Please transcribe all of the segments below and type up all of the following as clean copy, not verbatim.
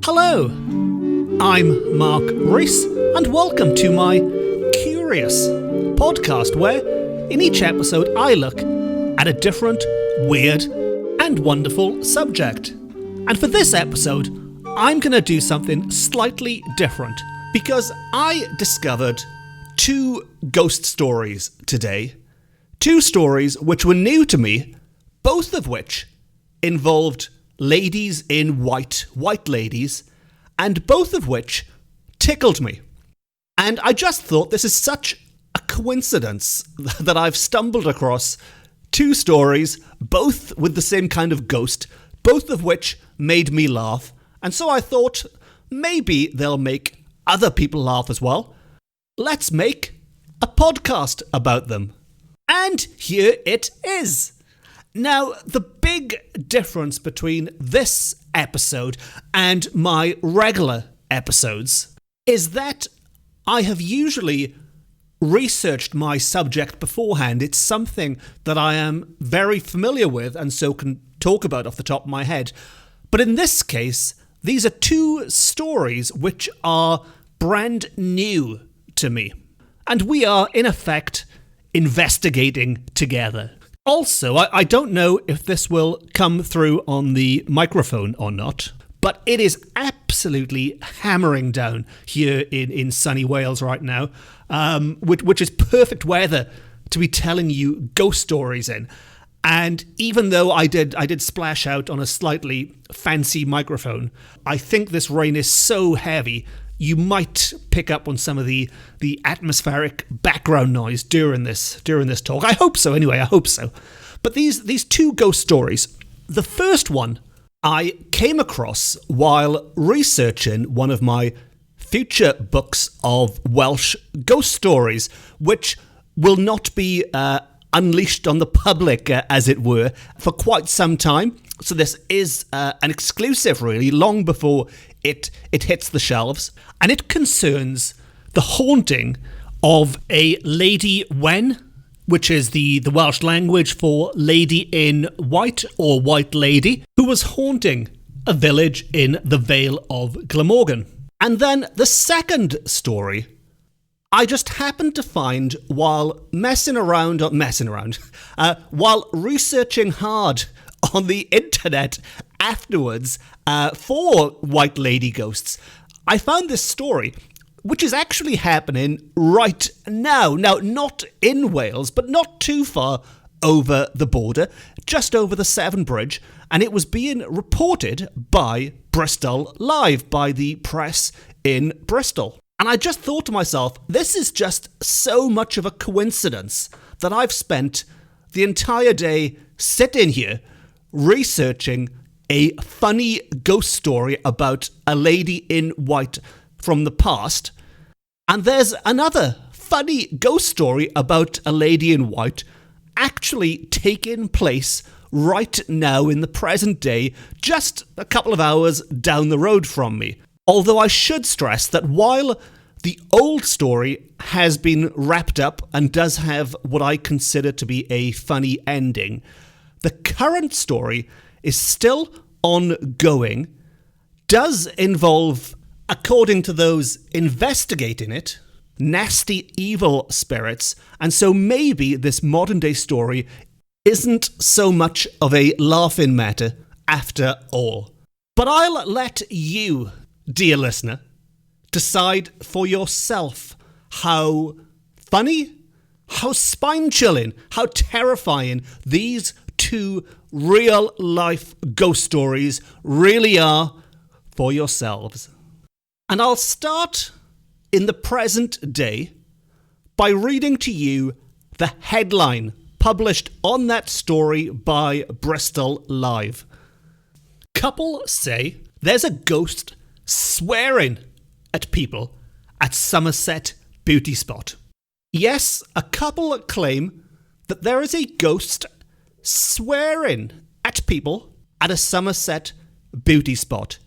Hello, I'm Mark Rees, and welcome to my Curious podcast, where in each episode I look at a different, weird, and wonderful subject. And for this episode, I'm going to do something slightly different, because I discovered 2 ghost stories today. 2 stories which were new to me, both of which involved ladies in white ladies, and both of which tickled me. And I just thought this is such a coincidence that I've stumbled across 2 stories, both with the same kind of ghost, both of which made me laugh. And so I thought maybe they'll make other people laugh as well. Let's make a podcast about them. And here it is. Now, the big difference between this episode and my regular episodes is that I have usually researched my subject beforehand. It's something that I am very familiar with and so can talk about off the top of my head. But in this case, these are 2 stories which are brand new to me. And we are, in effect, investigating together. Also, I don't know if this will come through on the microphone or not, but it is absolutely hammering down here in sunny Wales right now, which is perfect weather to be telling you ghost stories in. And even though I did splash out on a slightly fancy microphone, I think this rain is so heavy you might pick up on some of the atmospheric background noise during this talk. I hope so, anyway, I hope so. But these 2 ghost stories, the first one I came across while researching one of my future books of Welsh ghost stories, which will not be unleashed on the public, as it were, for quite some time. So this is an exclusive, really, long before it hits the shelves. And it concerns the haunting of a lady wen, which is the Welsh language for lady in white or white lady, who was haunting a village in the Vale of Glamorgan. And then the second story I just happened to find while while researching hard on the internet afterwards for white lady ghosts. I found this story, which is actually happening right now. Now, not in Wales, but not too far over the border, just over the Severn Bridge, and it was being reported by Bristol Live, by the press in Bristol. And I just thought to myself, this is just so much of a coincidence that I've spent the entire day sitting here researching a funny ghost story about a lady in white from the past. And there's another funny ghost story about a lady in white actually taking place right now in the present day, just a couple of hours down the road from me. Although I should stress that while the old story has been wrapped up and does have what I consider to be a funny ending, the current story is still ongoing, does involve, according to those investigating it, nasty evil spirits, and so maybe this modern day story isn't so much of a laughing matter after all. But I'll let you, dear listener, decide for yourself how funny, how spine-chilling, how terrifying these 2 real-life ghost stories really are for yourselves. And I'll start in the present day by reading to you the headline published on that story by Bristol Live. Couple say there's a ghost swearing at people at Somerset beauty spot. Yes, a couple claim that there is a ghost swearing at people at a Somerset beauty spot.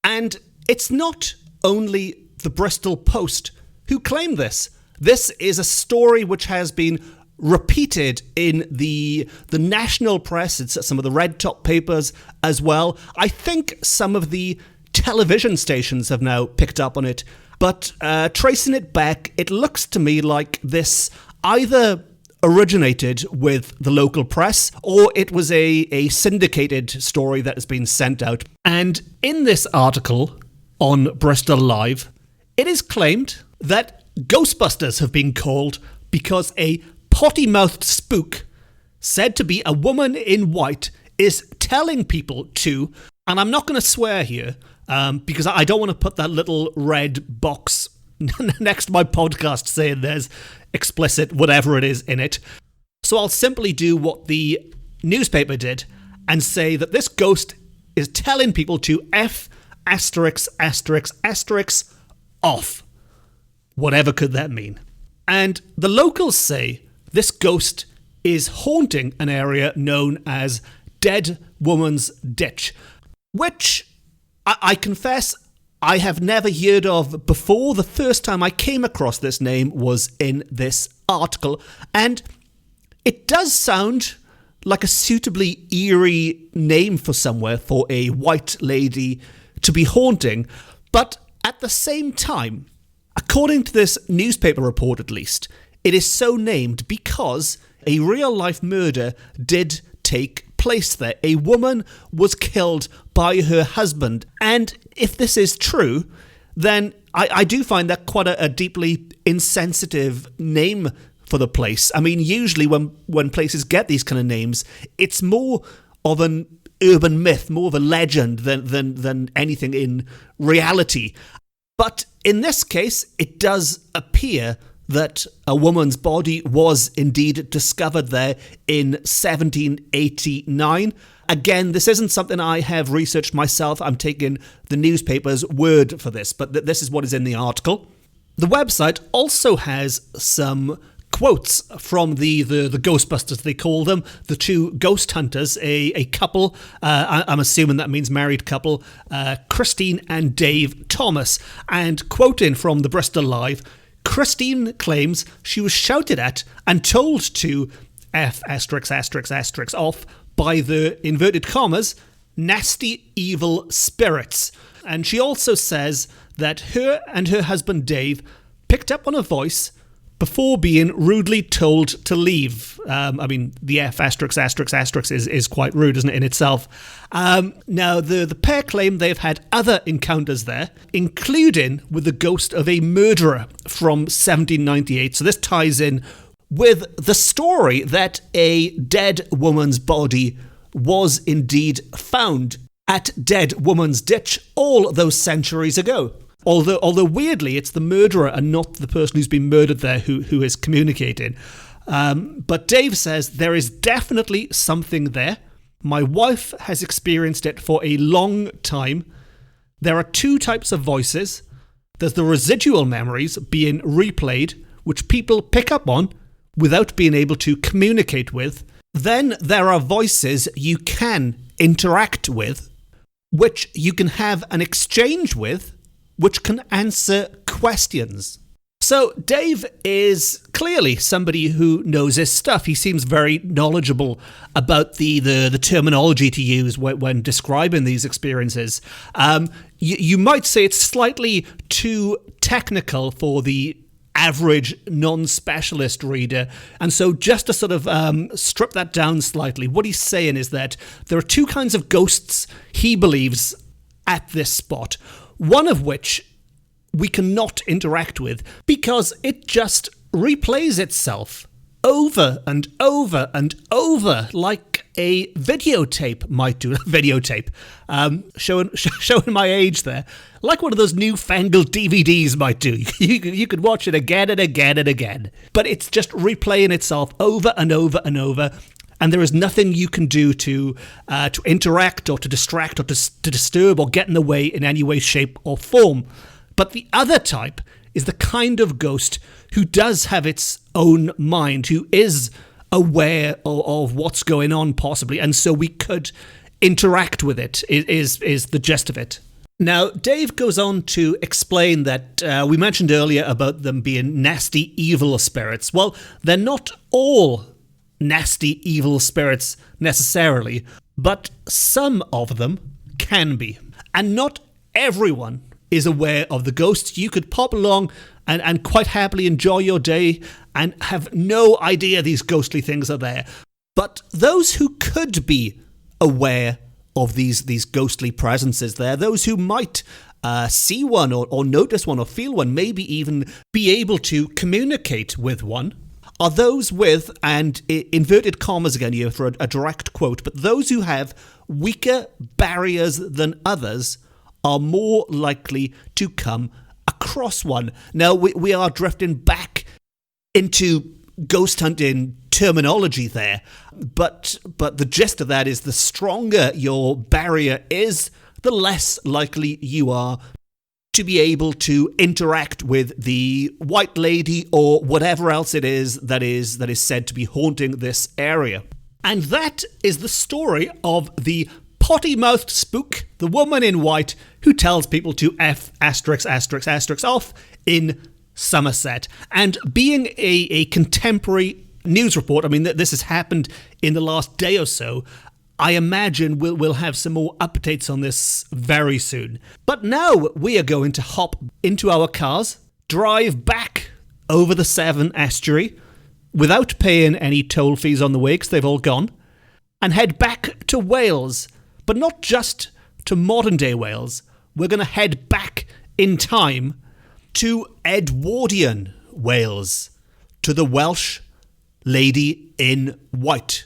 And it's not only the Bristol Post who claim this. This is a story which has been repeated in the national press. It's some of the red top papers as well. I think some of the television stations have now picked up on it. But tracing it back, it looks to me like this either originated with the local press or it was a syndicated story that has been sent out. And in this article on Bristol Live, it is claimed that ghostbusters have been called because a potty-mouthed spook, said to be a woman in white, is telling people to, and I'm not going to swear here, because I don't want to put that little red box next to my podcast saying there's explicit whatever it is in it. So I'll simply do what the newspaper did and say that this ghost is telling people to F asterisk asterisk asterisk off. Whatever could that mean? And the locals say this ghost is haunting an area known as Dead Woman's Ditch, which I confess I have never heard of before. The first time I came across this name was in this article, and it does sound like a suitably eerie name for somewhere for a white lady to be haunting, but at the same time, according to this newspaper report at least, it is so named because a real-life murder did take place there. A woman was killed by her husband, and if this is true, then I do find that quite a deeply insensitive name for the place. I mean, usually when places get these kind of names, it's more of an urban myth, more of a legend than anything in reality. But in this case, it does appear that a woman's body was indeed discovered there in 1789. Again, this isn't something I have researched myself. I'm taking the newspaper's word for this, but this is what is in the article. The website also has some quotes from the Ghostbusters, they call them, the two ghost hunters, a couple, I'm assuming that means married couple, Christine and Dave Thomas. And quoting from the Bristol Live, Christine claims she was shouted at and told to F asterisk asterisk asterisk off by the, inverted commas, nasty evil spirits. And she also says that her and her husband Dave picked up on a voice before being rudely told to leave. I mean, the F asterisk asterisk asterisk is quite rude, isn't it, in itself? Now, the pair claim they've had other encounters there, including with the ghost of a murderer from 1798. So this ties in with the story that a dead woman's body was indeed found at Dead Woman's Ditch all those centuries ago. Although weirdly, it's the murderer and not the person who's been murdered there who is communicating. But Dave says there is definitely something there. My wife has experienced it for a long time. There are two types of voices. There's the residual memories being replayed, which people pick up on without being able to communicate with. Then there are voices you can interact with, which you can have an exchange with, which can answer questions. So Dave is clearly somebody who knows his stuff. He seems very knowledgeable about the terminology to use when describing these experiences. You might say it's slightly too technical for the average non-specialist reader. And so just to sort of strip that down slightly, what he's saying is that there are two kinds of ghosts he believes at this spot. One of which we cannot interact with because it just replays itself over and over and over like a videotape might do. Videotape. Showing my age there. Like one of those newfangled DVDs might do. You could watch it again and again and again. But it's just replaying itself over and over and over. And there is nothing you can do to interact or to distract or to disturb or get in the way in any way, shape or form. But the other type is the kind of ghost who does have its own mind, who is aware of what's going on possibly, and so we could interact with it, is the gist of it. Now, Dave goes on to explain that we mentioned earlier about them being nasty, evil spirits. Well, they're not all nasty, evil spirits necessarily, but some of them can be. And not everyone is aware of the ghosts. You could pop along and quite happily enjoy your day and have no idea these ghostly things are there. But those who could be aware of these ghostly presences there, those who might see one or notice one or feel one, maybe even be able to communicate with one, are those with, and inverted commas again here for a direct quote, but those who have weaker barriers than others are more likely to come across one. Now, we are drifting back into ghost hunting terminology there, but the gist of that is the stronger your barrier is, the less likely you are to be able to interact with the white lady or whatever else it is that is said to be haunting this area. And that is the story of the potty-mouthed spook, the woman in white who tells people to F*** off in Somerset. And being a contemporary news report, I mean, this has happened in the last day or so, I imagine we'll have some more updates on this very soon. But now we are going to hop into our cars, drive back over the Severn estuary without paying any toll fees on the way because they've all gone, and head back to Wales. But not just to modern-day Wales. We're going to head back in time to Edwardian Wales, to the Welsh lady in white.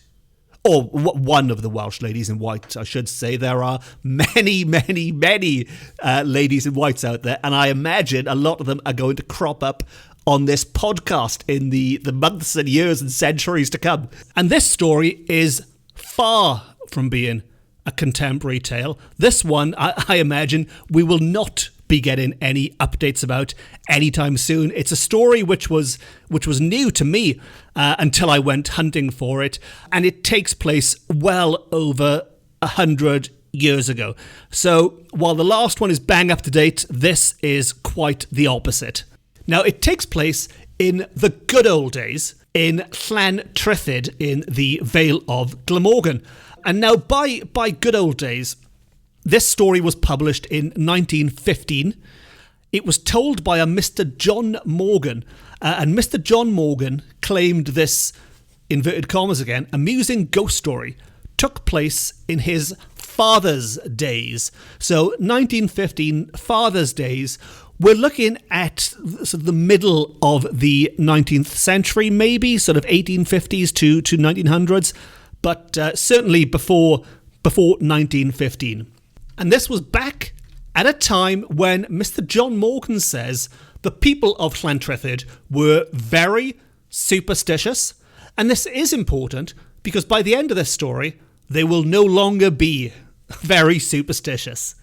Or one of the Welsh ladies in white, I should say. There are many, many, many ladies in whites out there, and I imagine a lot of them are going to crop up on this podcast in the months and years and centuries to come. And this story is far from being a contemporary tale. This one, I imagine, we will not be getting any updates about anytime soon. It's a story which was new to me until I went hunting for it, and it takes place well over 100 years ago. So while the last one is bang up to date, this is quite the opposite. Now, it takes place in the good old days in Llantrithid in the Vale of Glamorgan. And now, by good old days, this story was published in 1915. It was told by a Mr. John Morgan, and Mr. John Morgan claimed this, inverted commas again, amusing ghost story took place in his father's days. So 1915, Father's Days, we're looking at sort of the middle of the 19th century, maybe, sort of 1850s to 1900s. But certainly before 1915. And this was back at a time when Mr. John Morgan says the people of Llantrithid were very superstitious. And this is important because by the end of this story, they will no longer be very superstitious.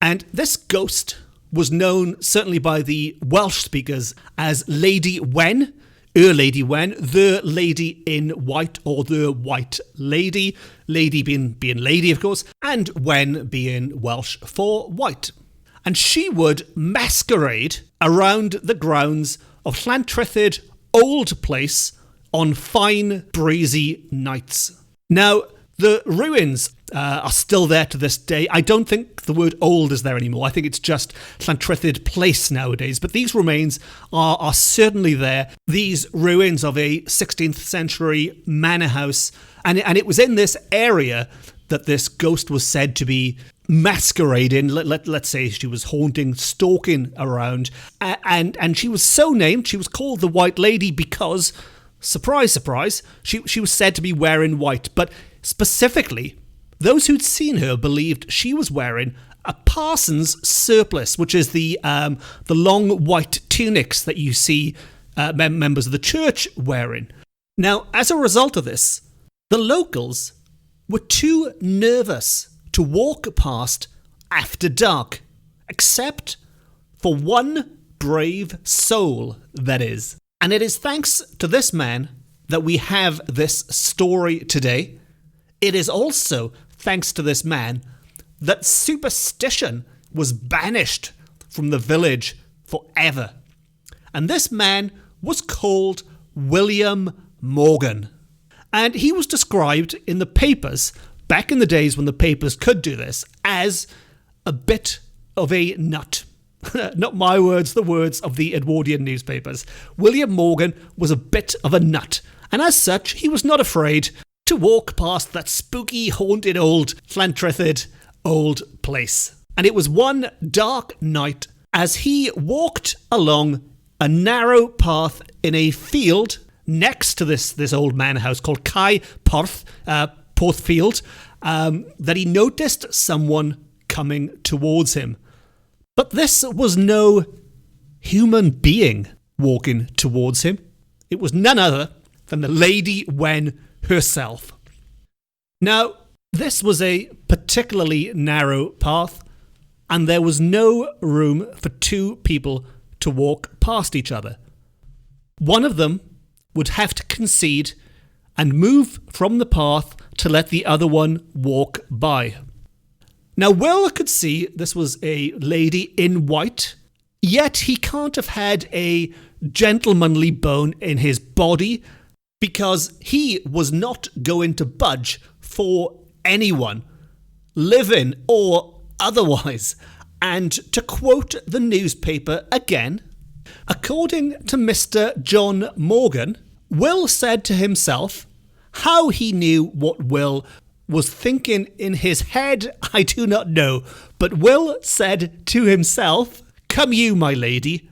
And this ghost was known, certainly by the Welsh speakers, as Lady Wen, Lady Wen, the lady in white, or the white lady. Lady being lady, of course, and Wen being Welsh for white. And she would masquerade around the grounds of Llantrithid Old Place on fine, breezy nights. Now, the ruins are still there to this day. I don't think the word old is there anymore. I think it's just Llantrithid Place nowadays. But these remains are certainly there. These ruins of a 16th century manor house. And it was in this area that this ghost was said to be masquerading. Let's say she was haunting, stalking around. And she was so named, she was called the White Lady because, surprise, surprise, she was said to be wearing white. But specifically, those who'd seen her believed she was wearing a parson's surplice, which is the long white tunics that you see members of the church wearing. Now, as a result of this, the locals were too nervous to walk past after dark, except for one brave soul, that is. And it is thanks to this man that we have this story today. It is also thanks to this man that superstition was banished from the village forever. And this man was called William Morgan. And he was described in the papers, back in the days when the papers could do this, as a bit of a nut. Not my words, the words of the Edwardian newspapers. William Morgan was a bit of a nut, and as such, he was not afraid to walk past that spooky, haunted old Llantrythid old place. And it was one dark night as he walked along a narrow path in a field next to this old manor house called Porthfield, that he noticed someone coming towards him. But this was no human being walking towards him. It was none other than the Lady Wen herself. Now, this was a particularly narrow path, and there was no room for two people to walk past each other. One of them would have to concede and move from the path to let the other one walk by. Now, Will could see this was a lady in white, yet he can't have had a gentlemanly bone in his body because he was not going to budge for anyone, living or otherwise. And to quote the newspaper again, according to Mr. John Morgan, Will said to himself, how he knew what Will was thinking in his head, I do not know, but Will said to himself, come you, my lady,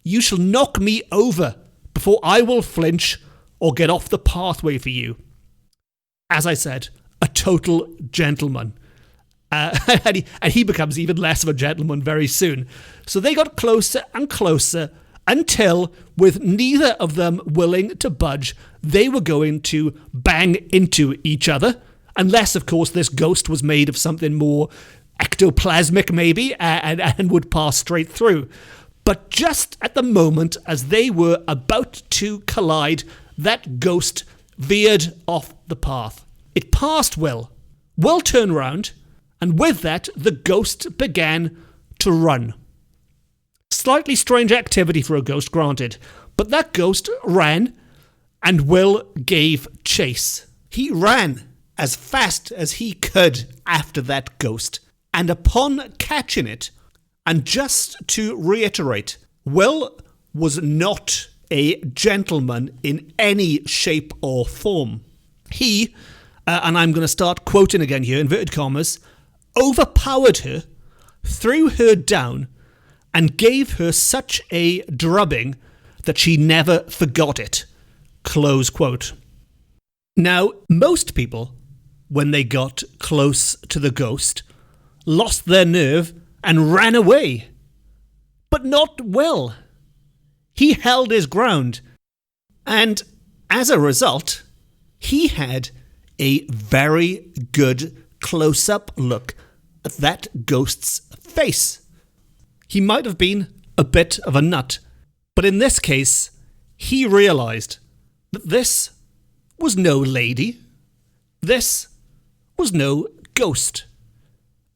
you shall knock me over before I will flinch or get off the pathway for you. As I said, a total gentleman. And he becomes even less of a gentleman very soon. So they got closer and closer until, with neither of them willing to budge, they were going to bang into each other. Unless, of course, this ghost was made of something more ectoplasmic, maybe, and would pass straight through. But just at the moment, as they were about to collide, that ghost veered off the path. It passed Will. Will turned round, and with that, the ghost began to run. Slightly strange activity for a ghost, granted, but that ghost ran, and Will gave chase. He ran as fast as he could after that ghost, and upon catching it, and just to reiterate, Will was not a gentleman in any shape or form. He, and I'm going to start quoting again here, inverted commas, overpowered her, threw her down, and gave her such a drubbing that she never forgot it. Close quote. Now, most people, when they got close to the ghost, lost their nerve and ran away. But not Will. He held his ground, and as a result, he had a very good close-up look at that ghost's face. He might have been a bit of a nut, but in this case, he realised that this was no lady. This was no ghost.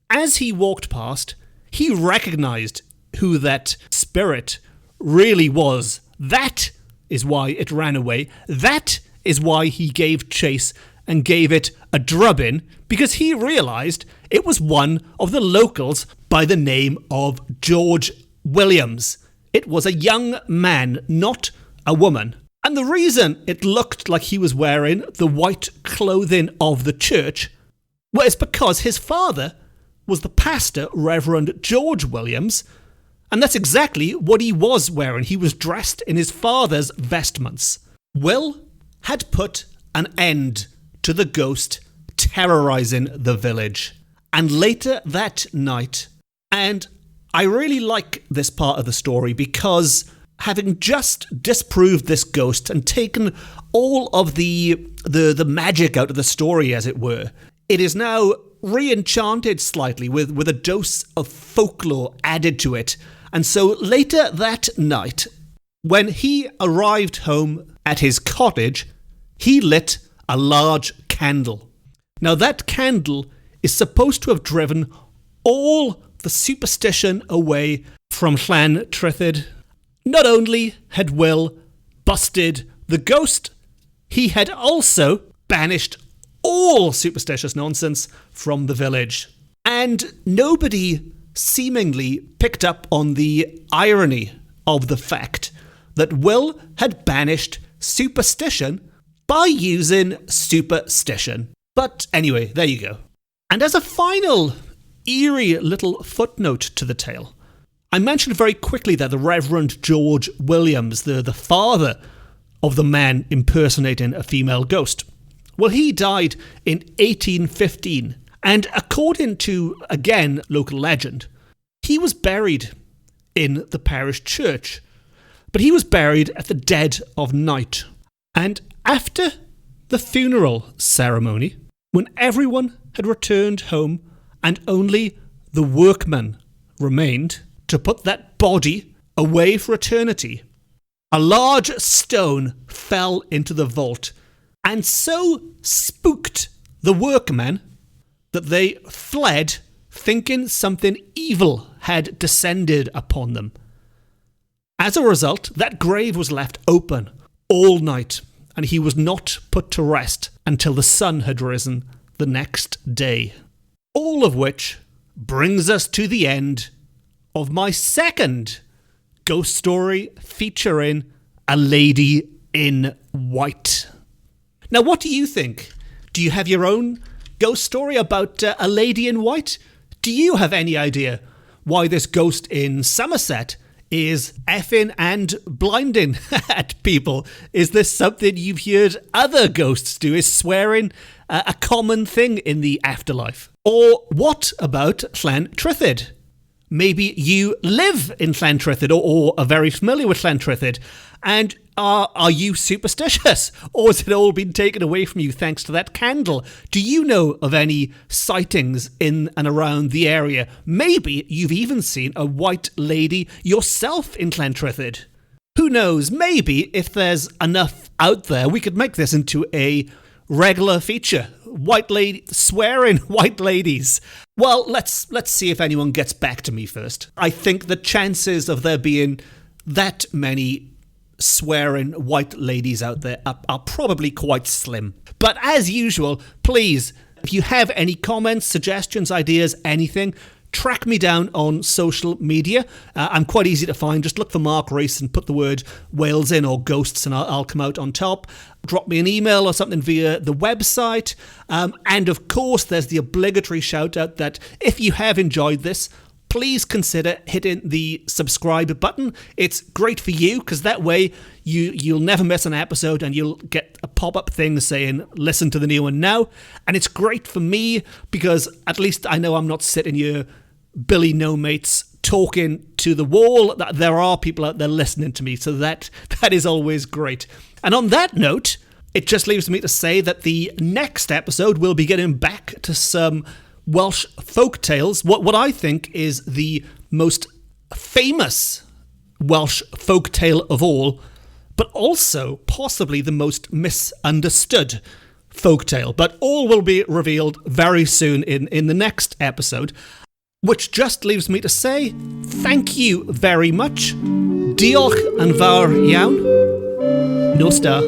As he walked past, he recognised who that spirit really was. That is why it ran away. That is why he gave chase and gave it a drubbing, because he realised it was one of the locals by the name of George Williams. It was a young man, not a woman. And the reason it looked like he was wearing the white clothing of the church was because his father was the pastor, Reverend George Williams, and that's exactly what he was wearing. He was dressed in his father's vestments. Will had put an end to the ghost terrorising the village. And later that night, and I really like this part of the story because having just disproved this ghost and taken all of the magic out of the story, as it were, it is now re-enchanted slightly with a dose of folklore added to it. And so later that night, when he arrived home at his cottage, he lit a large candle. Now that candle is supposed to have driven all the superstition away from Llantrythid. Not only had Will busted the ghost, he had also banished all superstitious nonsense from the village. And nobody seemingly picked up on the irony of the fact that Will had banished superstition by using superstition. But anyway, there you go. And as a final eerie little footnote to the tale, I mentioned very quickly that the Reverend George Williams, the father of the man impersonating a female ghost, well, he died in 1815, and according to, again, local legend, he was buried in the parish church, but he was buried at the dead of night. And after the funeral ceremony, when everyone had returned home and only the workmen remained to put that body away for eternity, a large stone fell into the vault and so spooked the workmen that they fled, thinking something evil had descended upon them. As a result, that grave was left open all night, and he was not put to rest until the sun had risen the next day. All of which brings us to the end of my second ghost story featuring a lady in white. Now, what do you think? Do you have your own ghost story about a lady in white? Do you have any idea why this ghost in Somerset is effing and blinding at people? Is this something you've heard other ghosts do? Is swearing a common thing in the afterlife? Or what about Llantrithid? Maybe you live in Llantrithid or are very familiar with Llantrithid, and are you superstitious? Or has it all been taken away from you thanks to that candle? Do you know of any sightings in and around the area? Maybe you've even seen a white lady yourself in Llantrithid. Who knows? Maybe if there's enough out there, we could make this into a regular feature. White lady swearing white ladies. Well, let's see if anyone gets back to me first. I think the chances of there being that many swearing white ladies out there are probably quite slim. But as usual, please, if you have any comments, suggestions, ideas, anything, track me down on social media. I'm quite easy to find. Just look for Mark Rees and put the word Wales in or ghosts and I'll come out on top. Drop me an email or something via the website. And of course, there's the obligatory shout out that if you have enjoyed this, please consider hitting the subscribe button. It's great for you because that way you'll never miss an episode and you'll get a pop-up thing saying listen to the new one now. And it's great for me because at least I know I'm not sitting here Billy No Mates talking to the wall. That there are people out there listening to me, so that is always great. And on that note, it just leaves me to say that the next episode we'll be getting back to some Welsh folk tales, what I think is the most famous Welsh folk tale of all, but also possibly the most misunderstood folk tale. But all will be revealed very soon in the next episode, which just leaves me to say thank you very much. Diolch yn fawr iawn. No star.